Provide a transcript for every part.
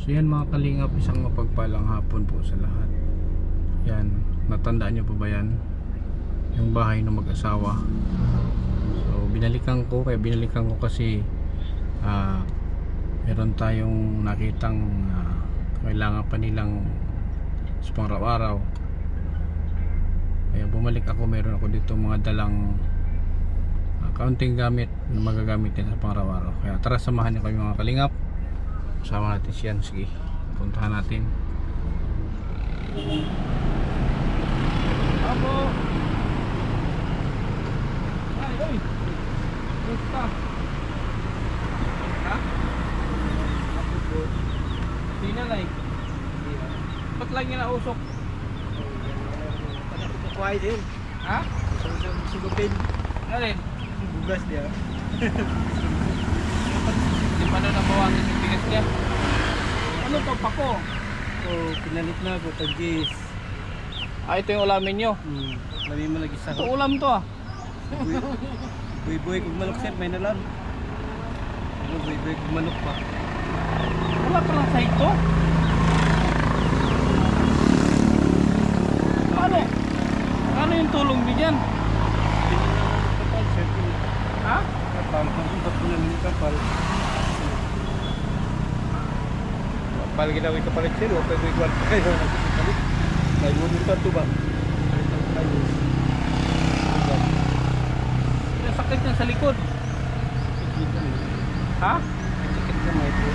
So yan mga kalingap, isang mapagpalang hapon po sa lahat. Yan, natandaan nyo pa ba yan? Yung bahay ng mag-asawa. So binalikan ko, kasi meron tayong nakitang kailangan pa nilang sa pang-araw-araw. Kaya bumalik ako, meron ako dito mga dalang kaunting gamit na magagamit nila sa pang-araw-araw. Kaya tara, samahan niyo kami mga kalingap. Kasama natin siyan. Sige, puntahan natin. Apo! Ay, oy! Basta! Ha? Apo po. Di na like. Ba't lang yung nausok? Pada ko pakuhay din. Ha? Sugupin. Alin? Bugas dia. Di pa na nabawasan yung bigas niya. Ano to, pako? Oh, pinalit na ko tagis. Ito yung ulamin nyo. Labi mo lagi sa Ito ulam to buy kog manok sir, may nalan. Ano buy kog manok pa. Wala pa lang sahig to. Paano? Ano yung tulong niyo dyan? Kapal sir. Ha? Kapal, kung ko na ni kapal. Kapal ginawi kapalit sir, wa pa ko igual pa kayo na kapalit. May mo dito to ba? Yung sakit niya sa likod. Ha? Sakit na may po.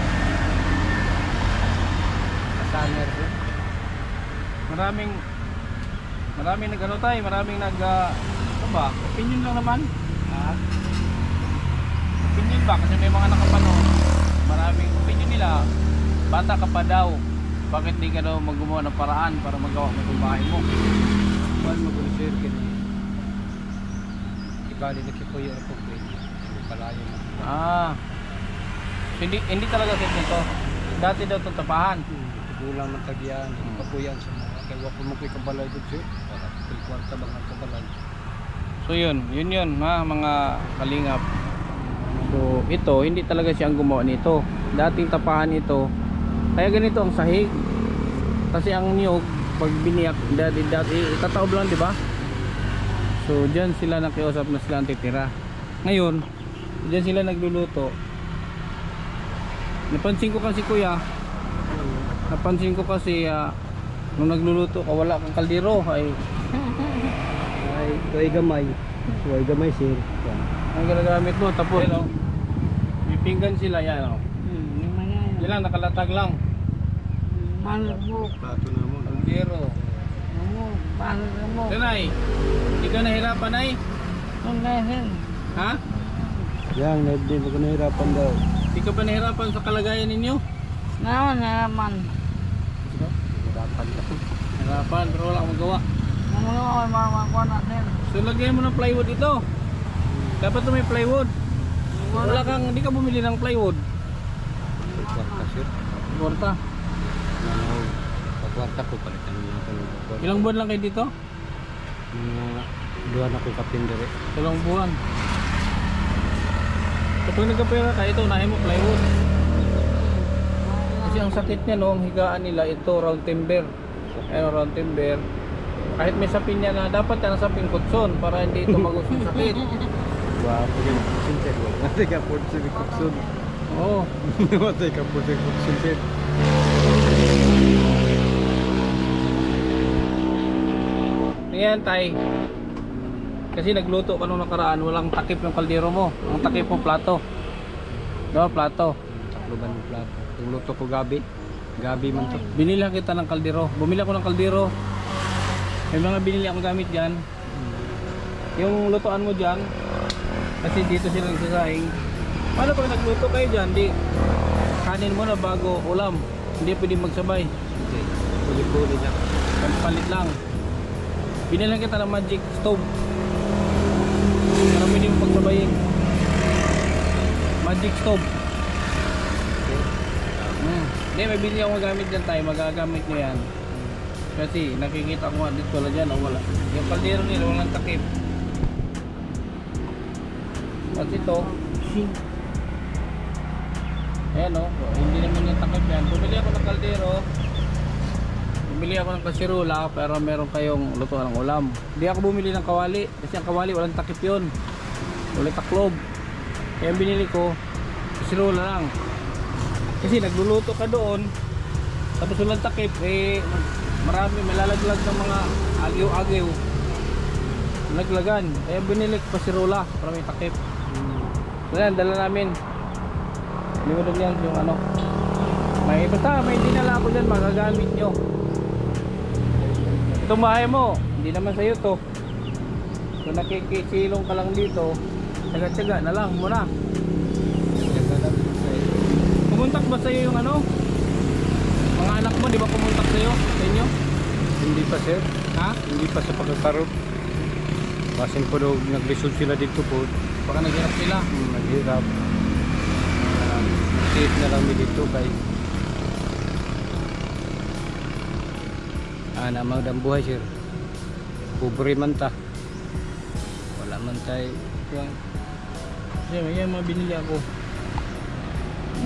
Kasaner sir. Maraming nag-ano tayo, maraming ano ba? Opinion lang naman. Ha? Opinion ba? Kasi may mga nakapanood. Maraming opinion nila. Bata ka pa daw. Bakit di ka daw maggumawa ng paraan para magawa mo itong bahay mo? Kuan mo ko sir kini. Ibali na kipoy ang pagpay. Palayo na. So, hindi talaga set nito. Dati daw itong tapahan. Tugulang ng tagyan, papuyan sa mga kay wa pa mo koy kabalay gud sir. Para kwarta bang ang kabalay. So yun mga kalingap. So ito, hindi talaga siya ang gumawa nito. Dating tapahan ito. Kaya ganito ang sahig. Kasi ang niyog pag biniyak dati itataob lang, di ba? So diyan sila nakiusap na sila ang titira. Ngayon, diyan sila nagluluto. Napansin ko kasi kuya, nung nagluluto ka wala kang kaldero ay Ay gamay. Way gamay sir. ang ginagamit mo. Tapos may pinggan sila yan. Yan lang, nakalatag lang. Plato na mo. Kaldero. Tanay, hindi ka nahirapan ay? Ha? Yang hindi mo nahirapan daw. Hindi ka ba nahirapan sa kalagayan ninyo? Hirapan ka po. Hirapan, pero wala akong magawa. So lagyan mo ng plywood ito. Dapat ito may plywood. Hindi ka bumili ng plywood. Kwarta sir. Kwarta. Kwarta ko palitan lang ko. Ilang buwan lang kayo dito? Duha na ko kapindere. Ilang buwan. Kapag nagkapera ka, ito unahin mo plywood. Kasi ang sakit niya no, ang higaan nila ito round timber. Ayun, round timber. Kahit may sapin niya na dapat yan ang sapin kutson para hindi ito magusong sakit. Wow, pagin sir. Wala ka po sa kutsun. Oo. Wala ka po sa kutsun sir. Ayan tay. Kasi nagluto ka nung nakaraan, walang takip yung kaldero mo. Ang takip mo plato. No, plato. Taklo ba ng plato? Yung luto ko gabi. Gabi man to. Binili kita ng kaldero. Bumili ako ng kaldero. May mga binili akong gamit diyan. Yung lutuan mo diyan, kasi dito sila nagsasaing. Paano pag nagluto kayo diyan, di kanin mo na bago ulam. Hindi pwedeng magsabay. Okay. Puli-puli lang. Palit lang. Binili kita ng magic stove. Para pwede mo pagsabayin. Magic stove. Hindi, may bili akong gamit dyan tayo. Magagamit nyo yan. Kasi nakikita ko nga dito wala dyan o wala. Yung kaldero nila walang takip. At ito, ayan o, hindi naman yung takip yan. Bumili ako ng bumili ako ng kasirola pero meron kayong lutuan ng ulam. Hindi ako bumili ng kawali kasi ang kawali walang takip yun, walang taklob. Kaya ang binili ko kasirola lang kasi nagluluto ka doon tapos walang takip, marami malalaglag ng mga agyo-agyo, naglagan. Kaya binili ko kasirola para may takip. Yan, dala namin. Hindi mo yan yung ano. Basta may dinala ako dyan, magagamit nyo. Itong bahay mo, hindi naman sa'yo to. Kung nakikisilong ka lang dito, tsaga-tsaga na lang muna. Pumuntak ba sa'yo yung ano? Mga anak mo, di ba pumuntak sa'yo? Sa inyo? Hindi pa sir. Ha? Hindi pa sa pagkakaroon. Pasin po daw nag-result sila dito po. Baka naghirap sila. Naghirap. Safe na lang dito kay namang ang buhay sir. Pobre man ta. Wala man tay. Yan mga binili ako.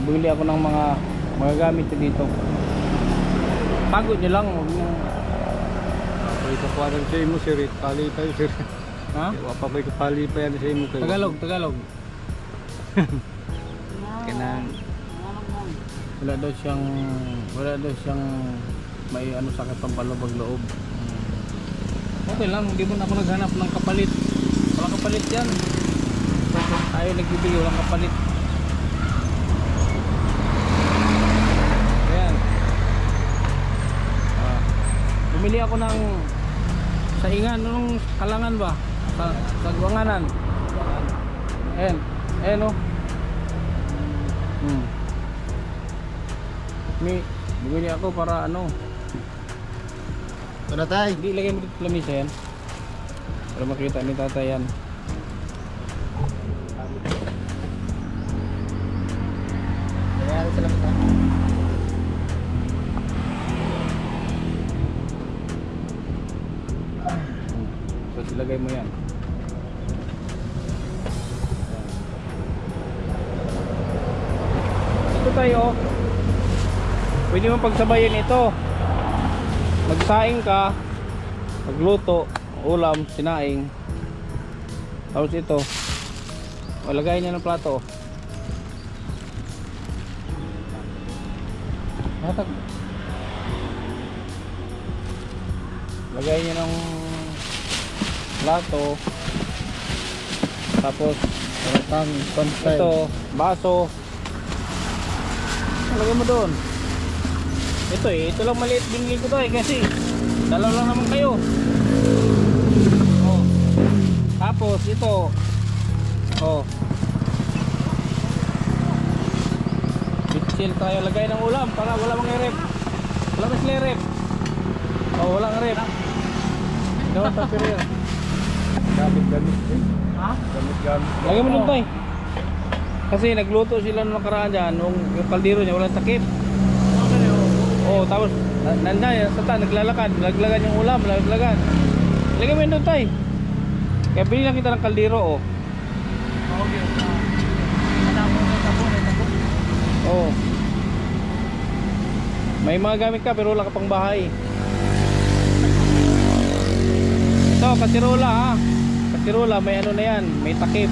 Bumili ako ng mga magagamit ko dito. Pagod nyo lang. Ako ikakuha sa imo sir. Pali tayo sir. Ha? Wapa ko pali pa yan sa imo kayo. Tagalog. Kanang Wala daw siyang may ano sakit pang palubag loob. Okay lang, hindi mo na ako naghanap ng kapalit. Walang kapalit yan. Tayo nagbibili, walang kapalit. Ayan. Bumili ako ng saingan, nung kalangan ba? Sa guwanganan. Ayan. Ayan o. Bumili ako para ano. ito na tay. Hindi, lagay mo dito lamisa yan para makita ni tatay yan. Nangyari sa lamisa. So ilagay mo yan. Ito tayo. Pwede mo pagsabayin ito. Magsaing ka, magluto, ulam, sinaing. Tapos ito, lagay niya ng plato. Lagay niya ng plato. Tapos ito, baso. Lagay mo doon. Ito lang maliit binili ko to kasi dalaw lang naman kayo. Oh. Tapos ito. Oh. Bitsil tayo lagay ng ulam para wala mang rep. Wala mas rep. Oh, walang rep. Daw ta pero. Gamit. Ha? Gamit. Lagay mo doon tay. Kasi nagluto sila nung nakaraan dyan, nung yung kaldero niya walang takip. Oh, tapos nanday sa naglalakad, naglagan yung ulam, naglagan. Lagay mo yun doon tay. Kaya bili lang kita ng kaldero oh. Okay. Oh. May mga gamit ka pero wala ka pang bahay. Ito, kasirola ha. Kasirola, may ano na yan, may takip.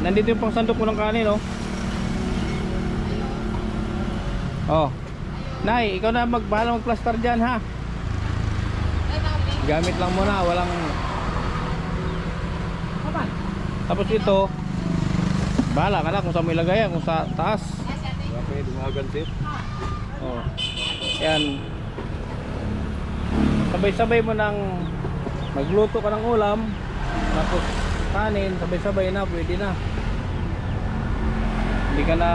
Nandito yung pang sandok mo ng kanin oh. Oh. Nay, ikaw na bahala magplaster dyan ha. Gamit lang muna, walang. Tapos ito, bahala ka na kung saan mo ilagay yan, kung sa taas. Okay, dumagan sir. Oh. Yan. Sabay-sabay mo nang magluto ka ng ulam, tapos kanin, sabay-sabay na, pwede na. Hindi ka na.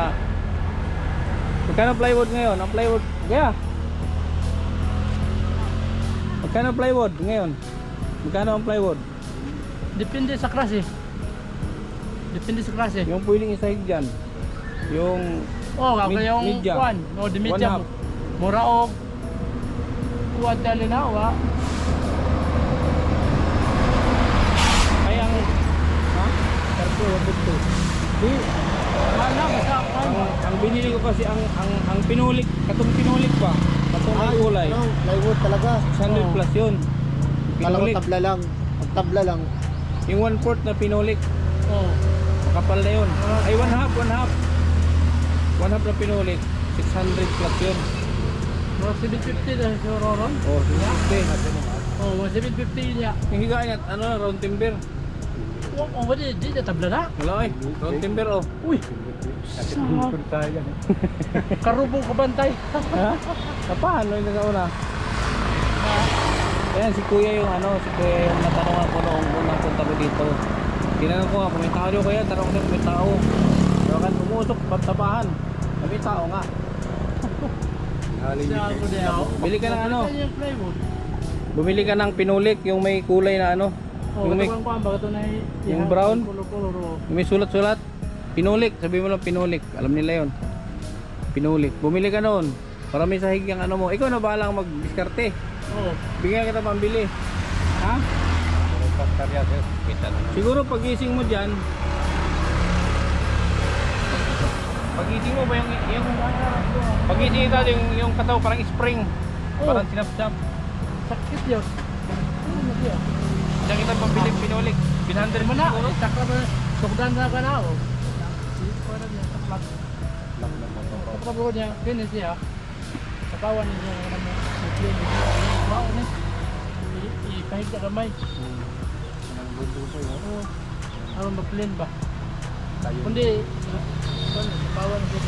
Magkano plywood ngayon? Ang plywood, kaya? Magkano plywood ngayon? Magkano ang plywood? Depende sa klase. Depende sa klase. Yung pwedeng isahig dyan. Yung Oh, kako yung media. kuan. No, di One media. half. Mura og kuan dali na wa. ay ang ha? Karto, wabot to. Di, Wala basta kuan. ang binili ko kasi ang pinulik, katong pinulik ba? Katong may kulay. Ano, plywood talaga. 600 plus yun. Kala ko Pinulik. tabla lang. Pag tabla lang. Yung 1/4 na pinulik, Oo. kapal na yun. Ay, one half. One half na pinulik, 600 plus yun. Mga 750 na si Roron. Oh, 650. Oo, mga 750 niya. Yung higaan at ano, round timber. Oo, di na tabla na. Wala eh, round timber oh. Uy, Kasi bukod tayo yan. karubong kabantay. Ha? Kapahan, no yung nagauna. Ayan, si kuya yung natanong ako noong unang punta ko dito. Tinanong ko nga, kung may tao nyo kuya, tanong ko kung may tao. Pero kan pumusok, pagtabahan. May tao nga. Haling Siya ako din ako. Bili ka ng ano? Bili ka ng plywood. Bumili ka ng pinulik, yung may kulay na ano. Oo, Yung may, katawang ko ang baga ito na yung brown? Pulo-pulo. yung may sulat-sulat. Pinulik, sabi mo lang pinulik. Alam nila yon. Pinulik. Bumili ka noon. Para may sahig yung ano mo. Ikaw na bahalang mag-diskarte. Oo. Bigyan kita pambili. Ha? Paskarya sir. Kita na. Siguro pagising mo dyan, pagising mo ba yung pagising ka yung kataw parang spring, Oh. parang sinap-sap. Sakit yun. Ano na siya? Diyan kita pambili pinulik. 100 Mana, siguro. sakra ba? Sugdan na ka na ako. Parang niya, saklat. Sakra ba niya, kini siya. Sakawan niya yung ano mo. Iklin niya. Wow, ne. Ikahig ka kamay. Oo. Ano mag-clean ba? Kundi, sakawan niya.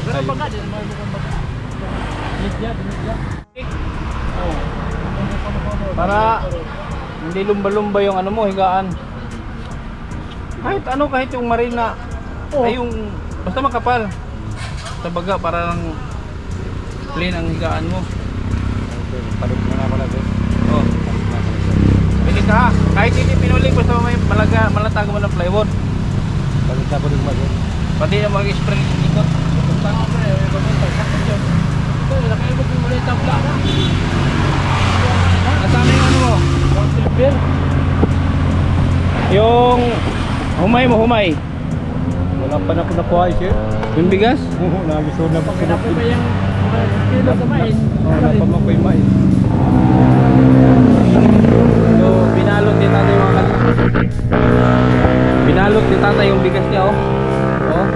Pero pa ka, din naman mo mag... Media. Oh. Para hindi lumba-lumba yung ano mo, higaan. Kahit yung marina, Oh. ay yung basta makapal. Sa baga para lang plain ang higaan mo. Palit mo na pala sir. Oh. Bili ka ha. Kahit hindi pinulik, basta may malatag mo ng plywood. Palit ako rin sir. Pati na mag-spray ikot. Tama pre, may papunta. Sakit yun. Ito, laki mo kung muli tabla na. Nasaan na yung ano mo? Ang silver. Yung humay. Wala pa na po nakuha sir. Yung bigas? Oo, nagiso na pa Pagkinapo ba yung kilo sa mais? Wala pa makoy mais. So, binalot ni tatay mga binalot ni tatay yung bigas niya oh. Oh.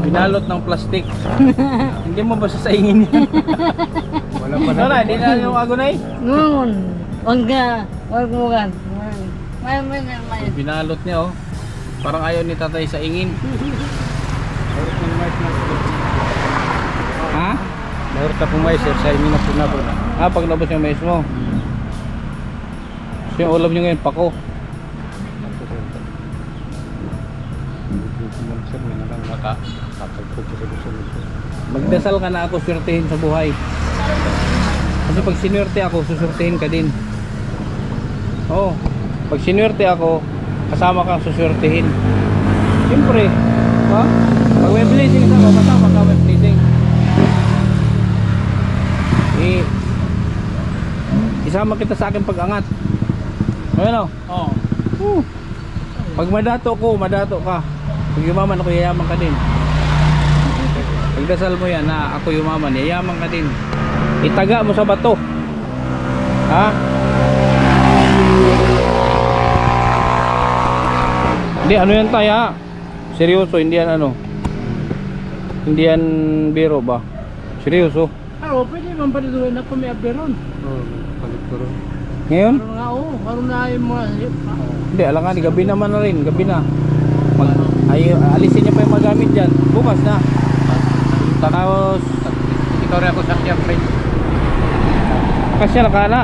Binalot ng plastic. Hindi mo ba sasaingin yan? Wala pa na. Wala, hindi na yung agunay. Ngun, wag mo gan. May. Binalot niya oh. Parang ayaw ni tatay sa ingin. Ha? Mayroon ka pong mais sir. Sa inyo na po na po na. Ah, pag nabos yung mais mo. So yung ulam nyo ngayon, pako. Sir, may nalang nakakapagpog sa gusto nito. Magdasal ka na ako swertehin sa buhay. Kasi pag sinwerte ako, susurtehin ka din. Oo. Pag sinwerte ako, kasama kang suswertehin. Siyempre. Ha? Pag may blessing sa kasama ka may blessing. Isama kita sa akin pag-angat. Ano? Oo. Pag madato ka. Pag yumaman ako, yayaman ka din. Pagdasal mo yan na ako yumaman, yayaman ka din. Itaga mo sa bato. Ha? Hindi, ano yan tayo ha? Seryoso, hindi yan ano. Hindi yan biro ba? Seryoso. Ano, pwede man paliduhin ako may aberon. Oo, palit ko rin. Ngayon? Ano nga, oo. Ano na yung mga... Hindi, alangan, gabi naman na rin. Gabi na. Alisin niya pa yung magamit dyan. Bukas na. Tapos, Ikaw rin ako sa kiyang friend. kasya nakana.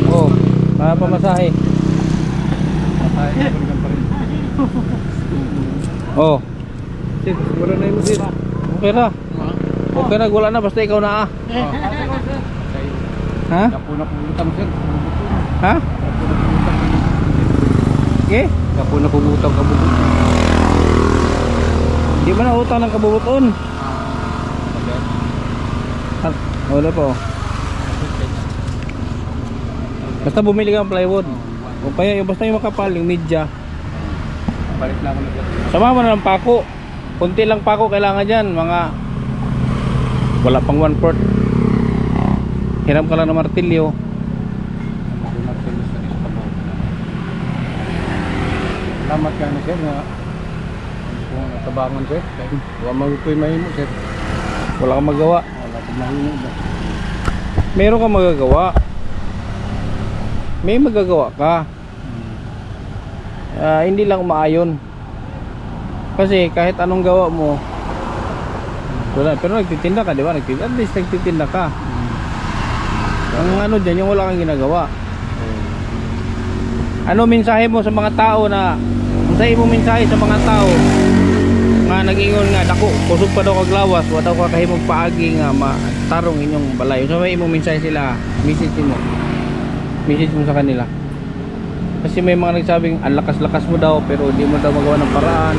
Oh, para pamasahe. Ay, ikaw rin pa rin. Oh, Sir, wala na yung sir. okay na. Okay na, wala na. Basta ikaw na ah. Ha? Kapuna pumutang sir. Ha? Okay? Kapuna pumutang kabubot. Di ba na utang ng kabubuton? Wala pa oh. Basta bumili ka ng plywood. O kaya yung basta yung makapal, yung media. Balik na ako na sir. Sama mo na ng pako. Kunti lang pako kailangan dyan. Mga wala pang 1/4. Hiram ka lang ng martilyo. Salamat ka na sir nga kung natabangan sir. Huwag magukoy mahimo sir. Wala kang magawa. Wala kong mahimo ba. Meron kang magagawa. May magagawa ka. Hindi lang umaayon. Kasi kahit anong gawa mo, wala, pero nagtitinda ka, di ba? At least nagtitinda ka. Ang ano dyan, yung wala kang ginagawa. Ano mensahe mo sa mga tao na, mensahe mo mensahe sa mga tao nga nag-ingon nga, dako, kusog pa daw kaglawas, wala daw kakahimog paagi nga matarong inyong balay. So may imong mensahe sila, message mo sa kanila. Kasi may mga nagsabing, ang lakas-lakas mo daw, pero hindi mo daw magawa ng paraan.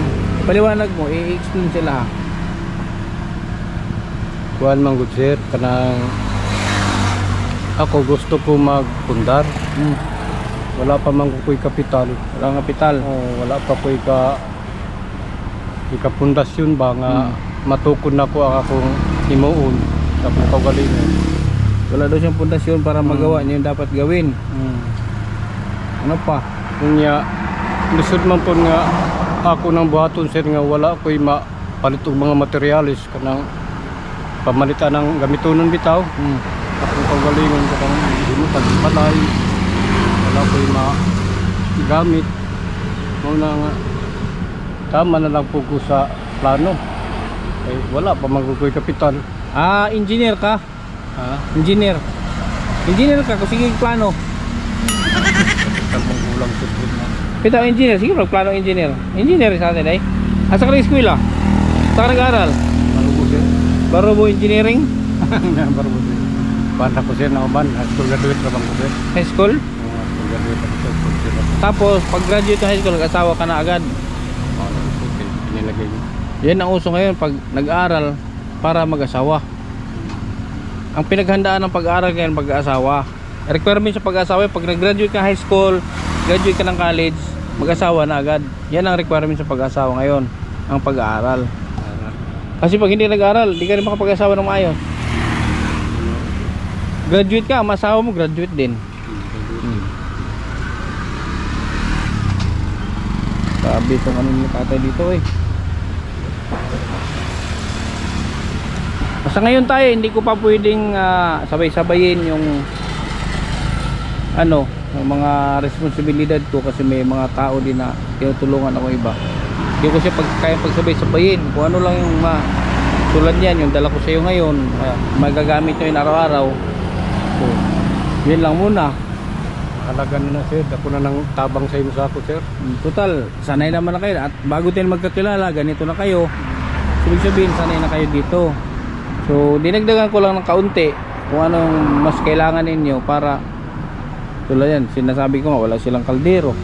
Paliwanag mo, i-explain sila. Kuhan man good sir, kanang ako gusto ko magpundar. Wala pa man ko ko'y kapital. Wala kang kapital. Wala pa ko'y ikapundasyon ba nga matukod na ko ang akong himuon sa akong kaugalingon. Wala daw siyang pundasyon para magawa niya yung dapat gawin. Ano pa? Kunya, lisod man po nga ako ng buhaton sir nga wala ko'y mapalit og mga materialis kanang pamalitan ng gamitonon bitaw. Akong kaugalingon kanang hindi mo tagpalay. Wala ko'y magamit. Muna nga tama na lang po ko sa plano. Wala pa magkukoy kapital. Engineer ka? Ha? Engineer ka, kung sige plano. Kalmang kulang sa na. Pita engineer, sige plano engineer. Engineer sa atin ay. Asa ka ng eskwela? Asa ka nag-aaral? Malubo sir. Barobo Engineering? Baru po sir. Banda ko sir na uban. High school graduate na bang ko sir. High school? School graduate ako sa school sir. Tapos pag graduate ng high school, nag-asawa ka na agad. Pinilagay niyo. Yan ang uso ngayon pag nag-aaral para mag-asawa. Ang pinaghandaan ng pag-aaral ngayon pag-asawa. Requirement sa pag-asawa, pag nag-graduate ka high school, graduate ka ng college, mag-asawa na agad. Yan ang requirement sa pag-asawa ngayon, ang pag-aaral. Kasi pag hindi nag-aaral, di ka rin makapag-asawa ng maayos. Graduate ka, ang asawa mo graduate din. Sabi itong ano ni tatay dito eh. Basta ngayon tayo, hindi ko pa pwedeng sabay-sabayin yung ano, yung mga responsibilidad ko kasi may mga tao din na tinutulungan ako iba. Hindi ko siya kaya pagsabay-sabayin. Kung ano lang yung tulad yan, yung dala ko sa iyo ngayon, magagamit nyo yun araw-araw. So, yun lang muna. Halaga na sir, ako na nang tabang sa inyo sa ako sir. Total, sanay naman na kayo. At bago tayo magkakilala, ganito na kayo. Ibig sabihin, sanay na kayo dito. So, dinagdagan ko lang ng kaunti kung anong mas kailangan ninyo para tulad yan, sinasabi ko nga, wala silang kaldero.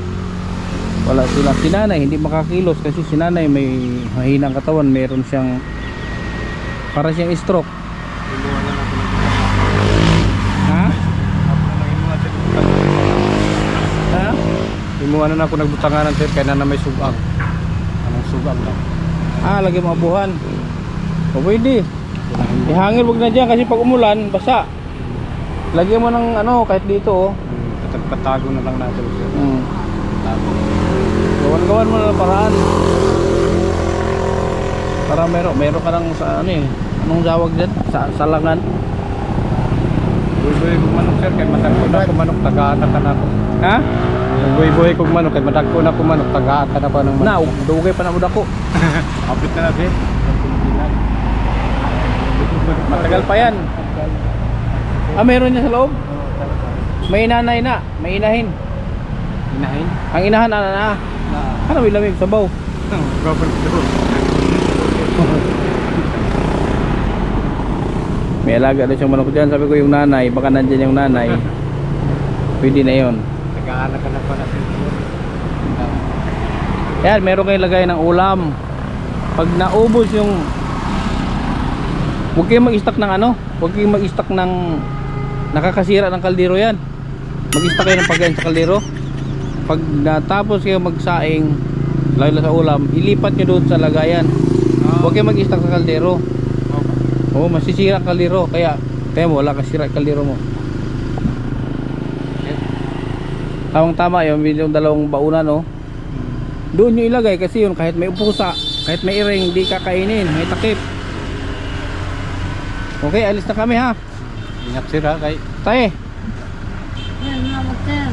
Wala silang sinanay, hindi makakilos kasi sinanay may mahinang katawan, meron siyang para siyang stroke. Ha? Ha? Imuwanan ako nagbutanganan sir, kaya na may sugang. Anong sugang lang? Lagyan mo abuhan. O pwede. Ihangin wag na dyan kasi pag umulan, basa. Lagyan mo ng ano, kahit dito oh. Patago na lang natin sir. Gawan mo na ng paraan. Para meron ka lang sa ano eh. Anong tawag dyan? Salangan. Buhay-buhay kong manok sir, kaya matagko na ako manok, tagaan na ka na ako. Ha? Buhay-buhay kong manok, kaya matagko na ako manok, tagaan ka na pa ng manok. Dugay pa na mo dako. Kapit na na sir. Matagal pa yan. Meron niya sa loob? May inanay na, may inahin. Inahin? Ang inahan na. Ano may lamig sabaw? May alaga na siyang manok dyan. Sabi ko yung nanay, baka nandyan yung nanay. Pwede na yun. Nag-aanak ka na pa na sir. Yan, meron kayong lagay ng ulam. Pag naubos yung huwag kayong mag-stock ng ano, huwag kayong mag-stock ng nakakasira ng kaldero yan. Mag-stock kayo ng pagkain sa kaldero. Pag natapos kayo magsaing, lalo sa ulam, ilipat nyo doon sa lagayan. Huwag kayo mag-stack sa kaldero. Oo, masisira ang kaldero. Kaya mo, wala kasira ang kaldero mo. Tamang tama yun, yung dalawang baunan, no? Doon nyo ilagay kasi yun, kahit may upusa, kahit may iring, hindi kakainin, may takip. Okay, alis na kami ha. Ingat sir ha, kay Tayo. Yan, naman sir.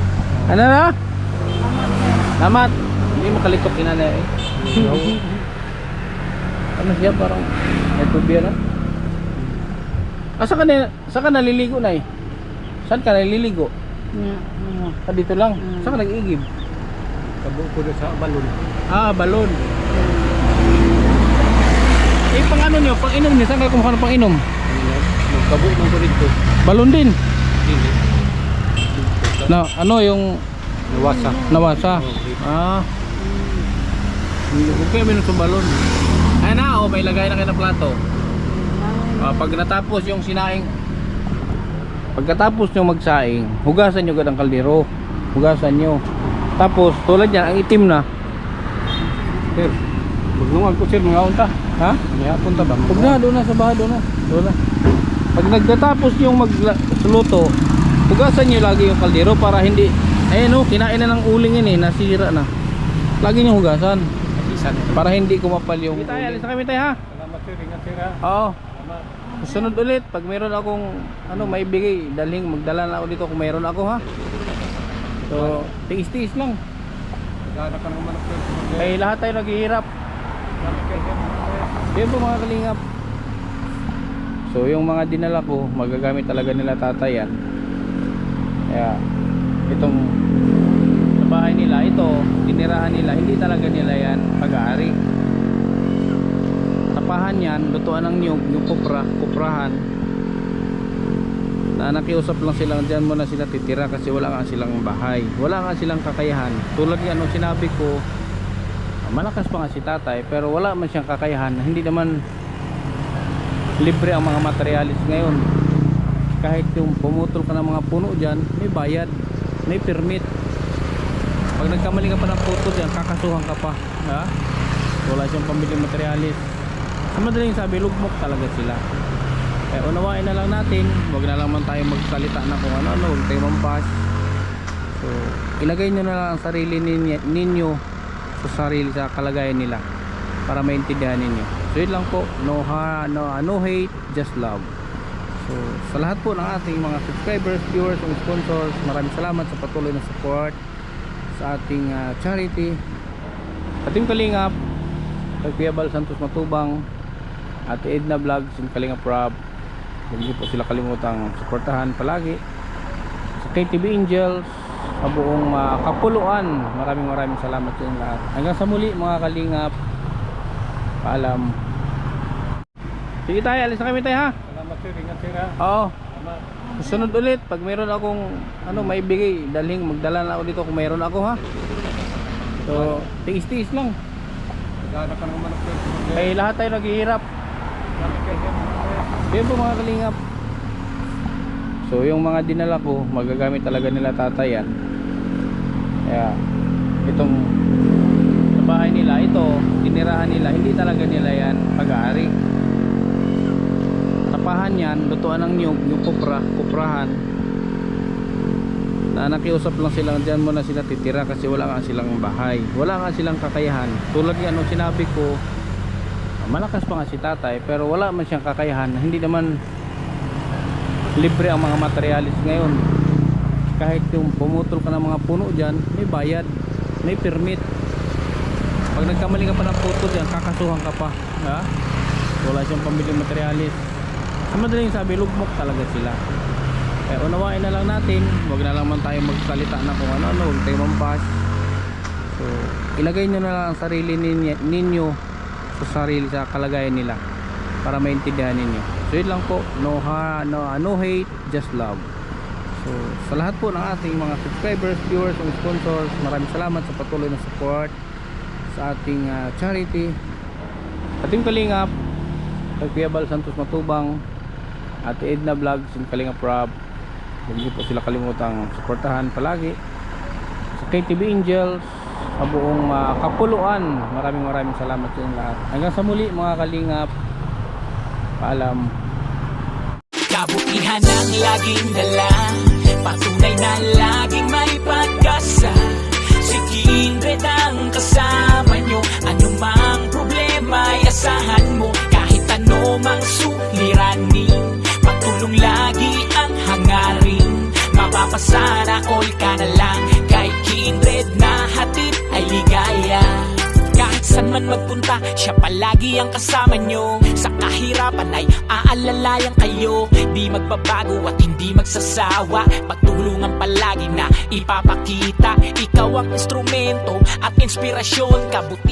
Ano na? Naman sir. Namat. Hindi makalikot kinana eh. Ano siya parang may tubia na? Saan ka naliligo na eh? Saan ka naliligo? Yan, yan. Dito lang. Saan ka nag-iigib? kabo ko na sa balon. Ah, balon. Eh, pang ano nyo? Pang inom nyo? Saan ka kumuha ng pang inom? Magkabo ng ko dito. Balon din. Dili. Na, ano yung Nawasa. nawasa? Ah. Okay, minum sa balon. Ay na, oh, may lagay na kayo ng plato. Pag natapos yung sinaing, pagkatapos nyo magsaing, hugasan nyo agad ang kaldero. Hugasan nyo. Tapos, tulad yan, ang itim na. Sir, magnungag ko sir mga unta. Ha? Niya punta ba? Huwag na, doon na sa bahay, doon na. Doon na. Pag nagtatapos yung magsuluto, hugasan nyo lagi yung kaldero para hindi, ayun oh, kinain na ng uling yun eh, nasira na. Lagi nyo hugasan. Isan. Para hindi kumapal yung uling. Alis na kami tayo ha? Salamat sir, ingat sir ha. Oo. Salamat. Sunod ulit, pag mayroon akong ano maibigay, magdala na ako dito kung mayroon ako ha. So, tiis-tiis lang. Naghahanap ka ng manok sir. Kaya lahat tayo naghihirap. Salamat kayo sir. Yun po mga kalingap. So, yung mga dinala ko, magagamit talaga nila tatay yan. Kaya, itong sa bahay nila, ito, tinirahan nila, hindi talaga nila yan pag-aari. Tapahan yan, lutuan ng nyug, yung kuprahan. Na nakiusap lang sila, diyan muna sila titira kasi wala nga silang bahay. Wala nga silang kakayahan. Tulad nga nung sinabi ko, malakas pa nga si tatay, pero wala man siyang kakayahan. Hindi naman libre ang mga materialis ngayon. Kahit yung pumutol ka ng mga puno dyan, may bayad, may permit. Pag nagkamali ka pa ng puto dyan, kakasuhan ka pa, ha? Wala siyang pambiling materialis. Sa madaling sabi, lugmok talaga sila. Kaya unawain na lang natin, wag na lang man tayo magsalita na kung ano-ano, huwag tayo mampas. So, ilagay nyo na lang ang sarili ninyo sa sarili, sa kalagayan nila para maintindihan ninyo. So yun lang po, no hate, just love. So sa lahat po ng ating mga subscribers, viewers, and sponsors, maraming salamat sa patuloy na support sa ating charity, ating Kalingap, kay Kuya Bal Santos Matubang, Ate Edna Vlogs, and Kalingap Rob. Huwag niyo po sila kalimutang suportahan palagi. Sa KTV Angels, sa buong kapuluan, maraming salamat sa inyo lahat. Hanggang sa muli mga Kalingap, paalam. Sige tayo, alis na kami tayo ha. Salamat sir, ingat sir ha. Oo. Salamat. Sunod ulit, pag mayroon akong ano maibigay, magdala na ako dito kung mayroon ako ha. So, tiis-tiis lang. Naghahanap ka ng manok sir. Kaya lahat tayo naghihirap. Salamat kayo sir. Yun po mga kalingap. So yung mga dinala ko, magagamit talaga nila tatay yan. Kaya itong sa bahay nila, ito, tinirahan nila, hindi talaga nila yan pag-aari. Tapahan yan, lutuan ng nyug, yung kuprahan. Na nakiusap lang sila, diyan muna sila titira kasi wala nga silang bahay. Wala nga silang kakayahan. Tulad yan, nung sinabi ko, malakas pa nga si tatay, pero wala man siyang kakayahan. Hindi naman libre ang mga materialis ngayon. Kahit yung pumutol ka ng mga puno dyan, may bayad, may permit. Pag nagkamali ka pa ng puto dyan, kakasuhan ka pa, ha? Wala siyang pambiling materialis. Sa madaling sabi, lugmok talaga sila. Kaya unawain na lang natin, wag na lang man tayo magsalita na kung ano-ano, huwag tayo mampas. So, ilagay nyo na lang ang sarili ninyo sa sarili, sa kalagayan nila para maintindihan ninyo. So yun lang po, no hate, just love. So sa lahat po ng ating mga subscribers, viewers, and sponsors, maraming salamat sa patuloy na support sa ating charity, ating Kalingap, kay Kuya Bal Santos Matubang, Ate Edna Vlogs, and Kalingap Rob. Huwag niyo po sila kalimutang suportahan palagi. Sa KTV Angels, sa sa buong kapuluan. Maraming salamat sa inyong lahat. Hanggang sa muli mga kalingap. Paalam. Kabutihan ang laging dala, patunay na laging may pag-asa. Si Kindred ang kasama nyo, anumang problema ay asahan mo. Kahit ano mang suliranin, pagtulong lagi ang hangarin. Mapapasana all ka na lang, kay Kindred na hatid ay ligaya. Kahit saan man magpunta, siya palagi ang kasama nyo. Sa kahirapan ay aalalayan kayo. Di magbabago at hindi magsasawa, pagtulungan palagi na ipapakita. Ikaw ang instrumento at inspirasyon, kabuti